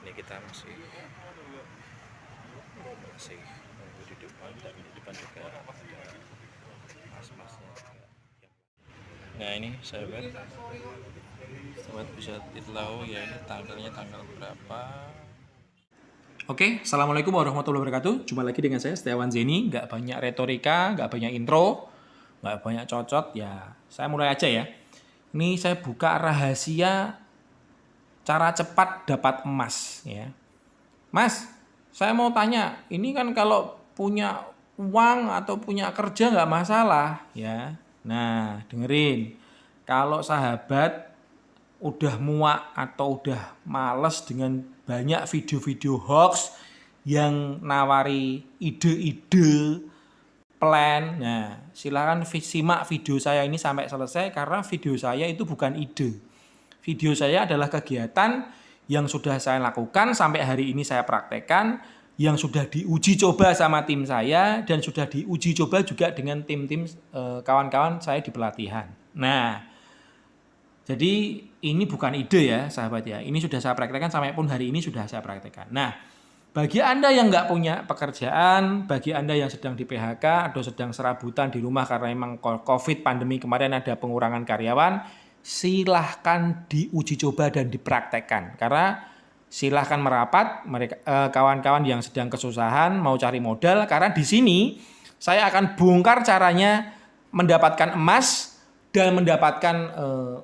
Ini kita masih nunggu di depan, dan di depan juga ada mas-masnya juga. Nah ini sahabat bisa tahu ya, ini tanggalnya tanggal berapa. Oke, Assalamualaikum warahmatullahi wabarakatuh. Jumpa lagi dengan saya, Setiawan Zeni. Nggak banyak retorika, nggak banyak intro, nggak banyak cocot. Ya, saya mulai aja ya. Ini saya buka rahasia cara cepat dapat emas. Ya, Mas, saya mau tanya. Ini kan kalau punya uang atau punya kerja nggak masalah. Ya, nah dengerin. Kalau sahabat udah muak atau udah males dengan banyak video-video hoax yang nawari ide-ide plan. Nah, silakan simak video saya ini sampai selesai karena video saya itu bukan ide. Video saya adalah kegiatan yang sudah saya lakukan sampai hari ini saya praktekkan, yang sudah diuji coba sama tim saya dan sudah diuji coba juga dengan tim-tim kawan-kawan saya di pelatihan. Nah, jadi ini bukan ide ya sahabat ya. Ini sudah saya praktekkan sampai pun hari ini sudah saya praktekkan. Nah, bagi Anda yang nggak punya pekerjaan, bagi Anda yang sedang di PHK atau sedang serabutan di rumah karena memang COVID pandemi kemarin ada pengurangan karyawan, silahkan diuji coba dan dipraktekkan. Karena silahkan merapat mereka kawan-kawan yang sedang kesusahan mau cari modal, karena di sini saya akan bongkar caranya mendapatkan emas dan mendapatkan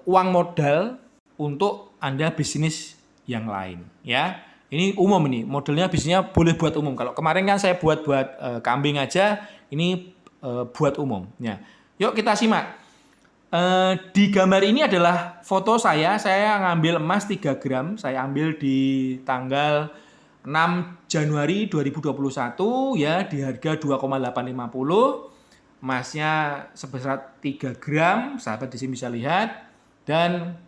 uang modal untuk Anda bisnis yang lain ya. Ini umum, ini modelnya bisnisnya boleh buat umum. Kalau kemarin kan saya buat kambing aja, ini buat umum ya. Yuk kita simak. Di gambar ini adalah foto saya ngambil emas 3 gram, saya ambil di tanggal 6 Januari 2021 ya, di harga 2,850. Emasnya sebesar 3 gram, sahabat di sini bisa lihat. Dan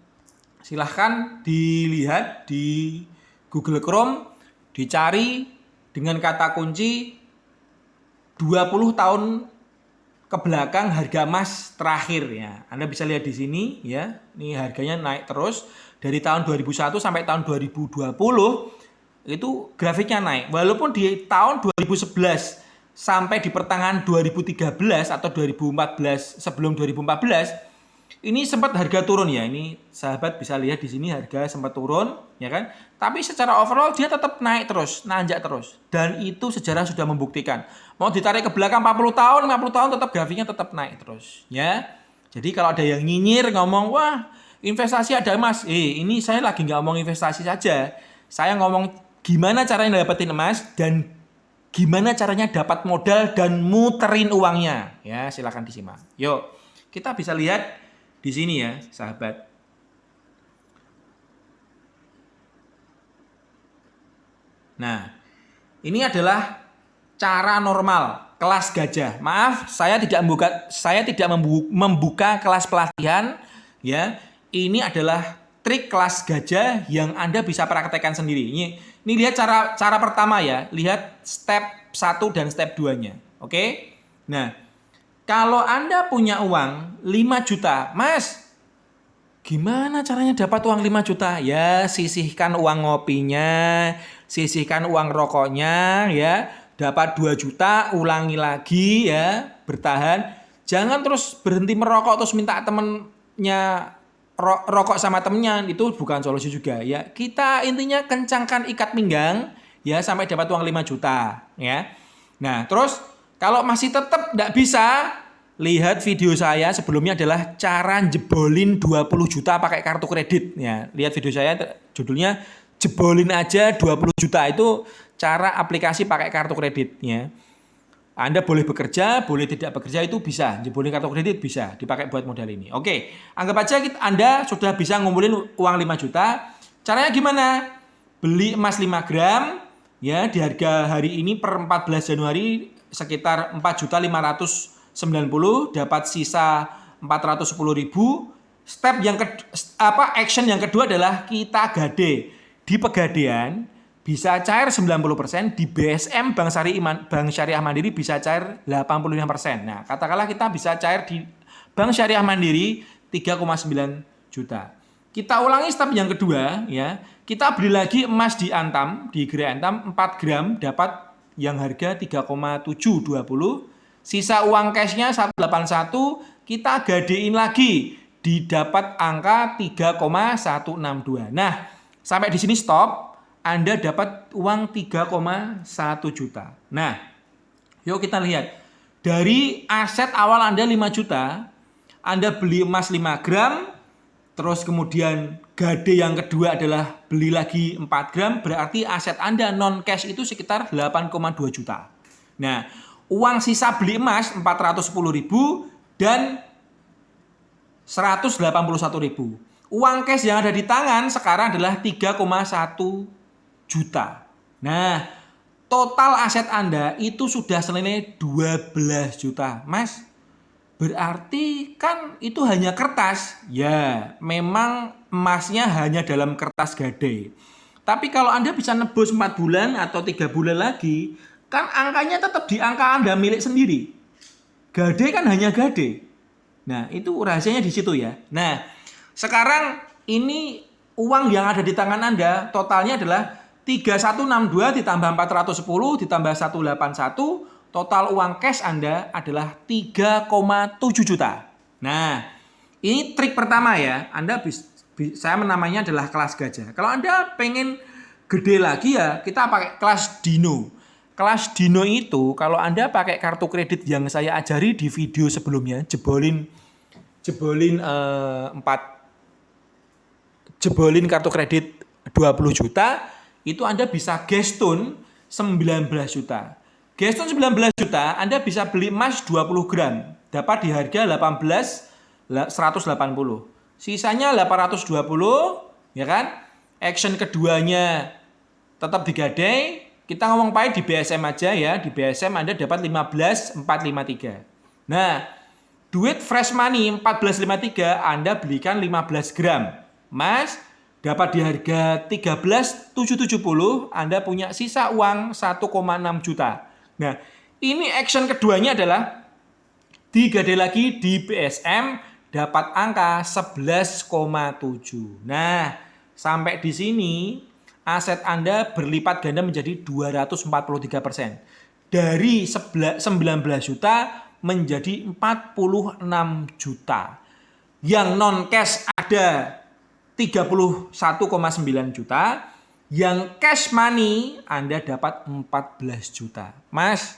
silahkan dilihat di Google Chrome, dicari dengan kata kunci 20 tahun ke belakang harga emas terakhir ya. Anda bisa lihat di sini ya. Ini harganya naik terus dari tahun 2001 sampai tahun 2020 itu grafiknya naik. Walaupun di tahun 2011 sampai di pertengahan 2013 atau 2014, sebelum 2014 ini sempat harga turun ya. Ini sahabat bisa lihat di sini harga sempat turun ya kan. Tapi secara overall dia tetap naik terus, nanjak terus. Dan itu sejarah sudah membuktikan. Mau ditarik ke belakang 40 tahun, 50 tahun tetap grafiknya tetap naik terus ya. Jadi kalau ada yang nyinyir ngomong, "Wah, investasi ada emas." Ini saya lagi nggak ngomong investasi saja. Saya ngomong gimana caranya dapetin emas dan gimana caranya dapat modal dan muterin uangnya. Ya, silakan disimak. Yuk, kita bisa lihat di sini ya, sahabat. Nah, ini adalah cara normal kelas gajah. Maaf, saya tidak membuka kelas pelatihan ya. Ini adalah trik kelas gajah yang Anda bisa praktekkan sendiri. Ini lihat cara pertama ya. Lihat step 1 dan step 2-nya. Oke? Nah, kalau Anda punya uang 5 juta, Mas, gimana caranya dapat uang 5 juta? Ya, sisihkan uang ngopinya, sisihkan uang rokoknya ya. Dapat 2 juta, ulangi lagi ya, bertahan. Jangan terus berhenti merokok terus minta temennya rokok sama temennya, itu bukan solusi juga ya. Kita intinya kencangkan ikat pinggang ya sampai dapat uang 5 juta ya. Nah, terus kalau masih tetap tidak bisa, lihat video saya sebelumnya adalah cara jebolin 20 juta pakai kartu kredit ya. Lihat video saya judulnya jebolin aja 20 juta, itu cara aplikasi pakai kartu kredit ya. Anda boleh bekerja, boleh tidak bekerja, itu bisa. Jebolin kartu kredit bisa dipakai buat modal ini. Oke, anggap aja Anda sudah bisa ngumpulin uang 5 juta. Caranya gimana? Beli emas 5 gram ya di harga hari ini per 14 Januari sekitar 4.590.000, dapat sisa 410.000. Step yang action yang kedua adalah kita gade. Di Pegadaian bisa cair 90%, di BSM Bank Syariah Mandiri bisa cair 85%. Nah, katakanlah kita bisa cair di Bank Syariah Mandiri 3,9 juta. Kita ulangi step yang kedua ya. kita beli lagi emas di Antam, di Gerai Antam 4 gram dapat yang harga 3,720. Sisa uang cashnya 181, kita gadein lagi didapat angka 3,162. Nah, sampai di sini stop, Anda dapat uang 3,1 juta. Nah, yuk kita lihat. Dari aset awal Anda 5 juta, Anda beli emas 5 gram, terus kemudian gade yang kedua adalah beli lagi 4 gram, berarti aset Anda non cash itu sekitar 8,2 juta. Nah, uang sisa beli emas 410.000 dan 181.000. Uang cash yang ada di tangan sekarang adalah 3,1 juta. Nah, total aset Anda itu sudah senilai 12 juta. Mas, berarti kan itu hanya kertas. Ya, memang emasnya hanya dalam kertas gade. Tapi kalau Anda bisa nebus 4 bulan atau 3 bulan lagi, kan angkanya tetap di angka Anda milik sendiri. Gade kan hanya gade. Nah, itu rahasianya di situ ya. Nah, sekarang ini uang yang ada di tangan Anda totalnya adalah 3162 ditambah 410 ditambah 181, total uang cash Anda adalah 3,7 juta. Nah, ini trik pertama ya. Saya menamanya adalah kelas gajah. Kalau Anda pengen gede lagi ya, kita pakai kelas dino. Kelas dino itu kalau Anda pakai kartu kredit yang saya ajari di video sebelumnya, jebolin kartu kredit 20 juta, itu Anda bisa gestun 19 juta. Gestun 19 juta, Anda bisa beli emas 20 gram. Dapat di harga 180. Sisanya 820, ya kan? Action keduanya tetap digadai. Kita ngomong pahit di BSM aja ya. Di BSM Anda dapat 15.453. Nah, duit fresh money 14.53 Anda belikan 15 gram. Mas, dapat di harga 13.770, Anda punya sisa uang 1,6 juta. Nah, ini action keduanya adalah digadai lagi di BSM, dapat angka 11,7. Nah, sampai di sini aset Anda berlipat ganda menjadi 243%. Dari 19 juta menjadi 46 juta. Yang non cash ada 31,9 juta, yang cash money Anda dapat 14 juta. Mas,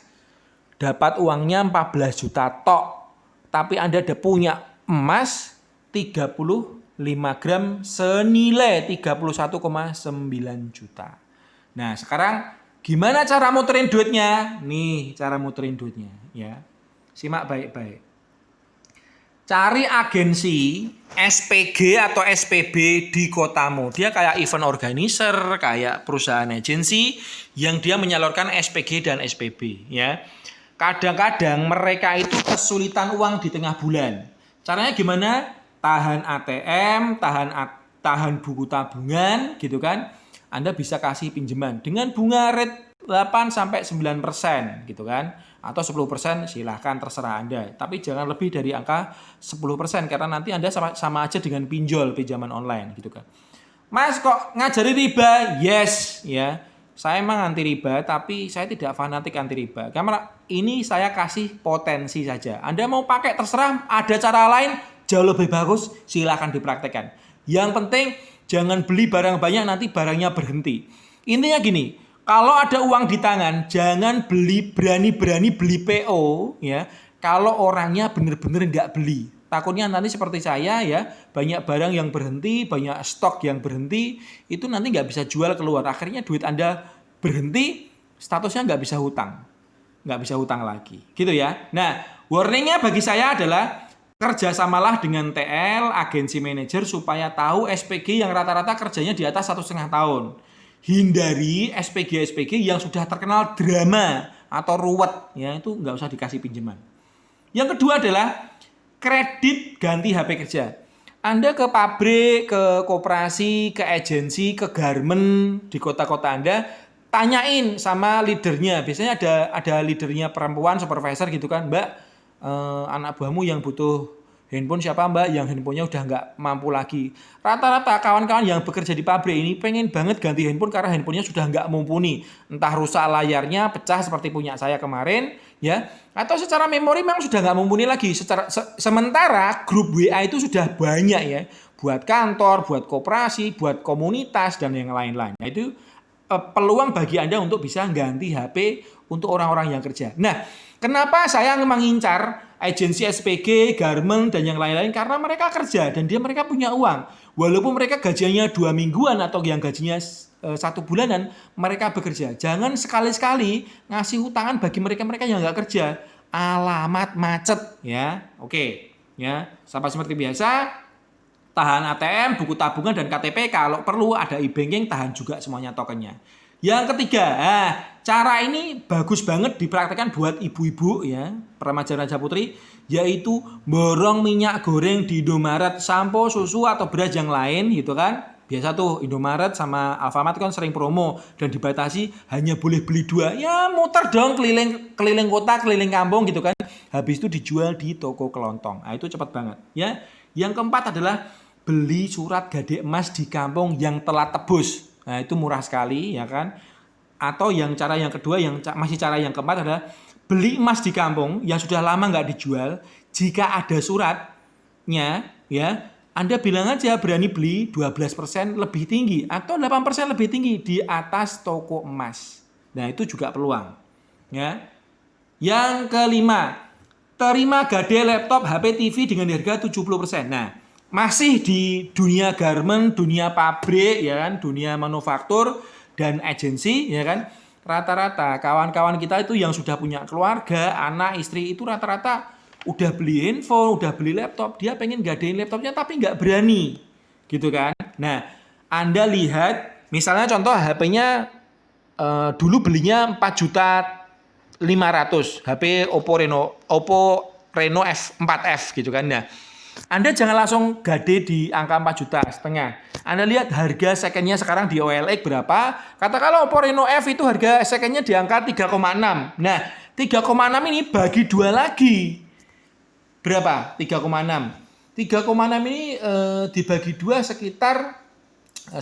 dapat uangnya 14 juta tok, tapi Anda udah punya emas 35 gram senilai 31,9 juta. Nah, sekarang gimana cara muterin duitnya? Nih, cara muterin duitnya ya. Simak baik-baik. Cari agensi SPG atau SPB di kotamu. Dia kayak event organizer, kayak perusahaan agensi yang dia menyalurkan SPG dan SPB ya. Kadang-kadang mereka itu kesulitan uang di tengah bulan. Caranya gimana? Tahan ATM, tahan buku tabungan gitu kan. Anda bisa kasih pinjaman dengan bunga rate 8 sampai 9% gitu kan. Atau 10% silahkan terserah Anda. Tapi jangan lebih dari angka 10% karena nanti Anda sama aja dengan pinjaman online gitu kan. Mas kok ngajari riba? Yes ya. Saya emang anti riba tapi saya tidak fanatik anti riba. Karena ini saya kasih potensi saja. Anda mau pakai terserah, ada cara lain jauh lebih bagus, silahkan dipraktekkan. Yang penting jangan beli barang banyak nanti barangnya berhenti. Intinya gini, kalau ada uang di tangan, jangan berani-berani beli PO ya. Kalau orangnya benar-benar nggak beli, takutnya nanti seperti saya ya, banyak barang yang berhenti, banyak stok yang berhenti, itu nanti nggak bisa jual keluar. Akhirnya duit Anda berhenti, statusnya nggak bisa hutang lagi, gitu ya. Nah, warningnya bagi saya adalah kerjasamalah dengan TL, agensi manajer supaya tahu SPG yang rata-rata kerjanya di atas 1,5 tahun. Hindari SPG yang sudah terkenal drama atau ruwet ya, itu nggak usah dikasih pinjaman. Yang kedua adalah kredit ganti HP kerja. Anda ke pabrik, ke koperasi, ke agensi, ke garment di kota-kota Anda, tanyain sama leadernya. Biasanya ada leadernya perempuan, supervisor gitu kan, Mbak, anak buahmu yang butuh handphone siapa mbak yang handphonenya udah nggak mampu lagi. Rata-rata kawan-kawan yang bekerja di pabrik ini pengen banget ganti handphone karena handphonenya sudah nggak mumpuni. Entah rusak layarnya, pecah seperti punya saya kemarin, ya, atau secara memori memang sudah nggak mumpuni lagi. Sementara grup WA itu sudah banyak ya, buat kantor, buat koperasi, buat komunitas dan yang lain-lain. Nah, itu peluang bagi Anda untuk bisa ganti HP untuk orang-orang yang kerja. Nah, kenapa saya mengincar agensi SPG, garment, dan yang lain-lain? Karena mereka kerja dan mereka punya uang. Walaupun mereka gajinya 2 mingguan atau yang gajinya 1 bulanan, mereka bekerja. Jangan sekali-sekali ngasih hutangan bagi mereka-mereka yang nggak kerja. Alamat macet, ya. Oke, ya. Sama seperti biasa, tahan ATM, buku tabungan, dan KTP. Kalau perlu ada e-banking, tahan juga semuanya tokennya. Yang ketiga, cara ini bagus banget dipraktekkan buat ibu-ibu ya, remaja Raja Putri, yaitu borong minyak goreng di Indomaret, sampo, susu, atau beras yang lain gitu kan. Biasa tuh Indomaret sama Alfamart kan sering promo dan dibatasi hanya boleh beli 2. Ya muter dong keliling kota, keliling kampung gitu kan. Habis itu dijual di toko kelontong. Nah, itu cepat banget ya. Yang keempat adalah beli surat gade emas di kampung yang telah tebus. Nah, itu murah sekali ya kan. Atau cara yang kedua yang masih cara yang keempat adalah beli emas di kampung yang sudah lama nggak dijual. Jika ada suratnya ya, Anda bilang aja berani beli 12% lebih tinggi atau 8% lebih tinggi di atas toko emas. Nah, itu juga peluang ya. Yang kelima, terima gade laptop, HP, TV dengan harga 70%. Nah, masih di dunia garment, dunia pabrik, ya kan, dunia manufaktur dan agensi, ya kan. Rata-rata kawan-kawan kita itu yang sudah punya keluarga, anak, istri itu rata-rata udah beli handphone, udah beli laptop, dia pengen gadein laptopnya tapi nggak berani, gitu kan. Nah, Anda lihat, misalnya contoh HP-nya dulu belinya 4.500.000, HP Oppo Reno F4F gitu kan. Nah, Anda jangan langsung gade di angka 4,5 juta. Anda lihat harga secondnya sekarang di OLX berapa. Katakanlah Oppo Reno F itu harga secondnya di angka 3,6. Nah, 3,6 ini bagi 2 lagi. Berapa? 3,6. 3,6 ini dibagi 2 sekitar 3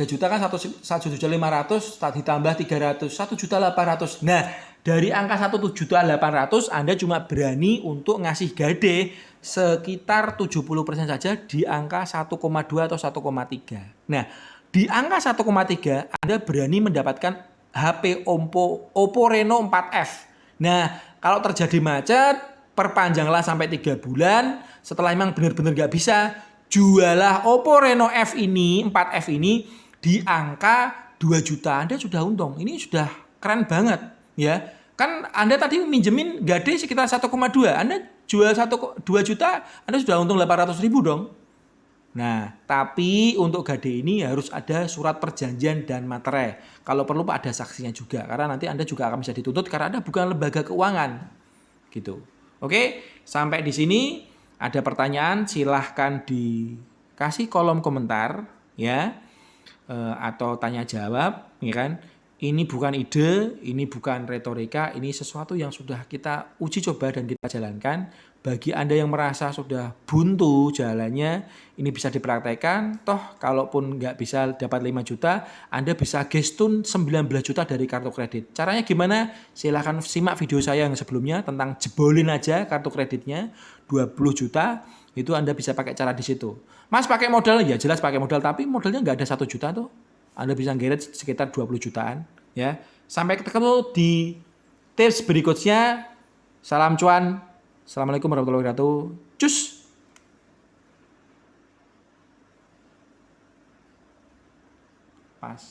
juta kan 1.500.000 ditambah 300, 1.800.000. Nah, dari angka 1.800.000 Anda cuma berani untuk ngasih gade sekitar 70% saja di angka 1,2 atau 1,3. Nah, di angka 1,3 Anda berani mendapatkan HP Oppo Reno 4F. Nah, kalau terjadi macet, perpanjanglah sampai 3 bulan. Setelah emang benar-benar nggak bisa, jualah Oppo Reno F ini, 4F ini di angka 2 juta. Anda sudah untung. Ini sudah keren banget ya. Kan Anda tadi minjemin gade sekitar 1,2. Anda jual 2 juta, Anda sudah untung 800.000 dong. Nah, tapi untuk gade ini harus ada surat perjanjian dan materai. Kalau perlu ada saksinya juga, karena nanti Anda juga akan bisa dituntut karena Anda bukan lembaga keuangan. Gitu. Oke, sampai di sini ada pertanyaan silahkan dikasih kolom komentar ya, atau tanya jawab, ya kan? Ini bukan ide, ini bukan retorika, ini sesuatu yang sudah kita uji coba dan kita jalankan. Bagi Anda yang merasa sudah buntu jalannya, ini bisa dipraktekkan. Toh kalaupun nggak bisa dapat 5 juta, Anda bisa gestun 19 juta dari kartu kredit. Caranya gimana? Silahkan simak video saya yang sebelumnya tentang jebolin aja kartu kreditnya 20 juta. Itu Anda bisa pakai cara di situ. Mas pakai modal, ya jelas pakai modal, tapi modalnya nggak ada 1 juta tuh. Anda bisa ngeret sekitar 20 jutaan. Ya. Sampai ketemu di tips berikutnya. Salam cuan. Assalamualaikum warahmatullahi wabarakatuh. Cus. Pas.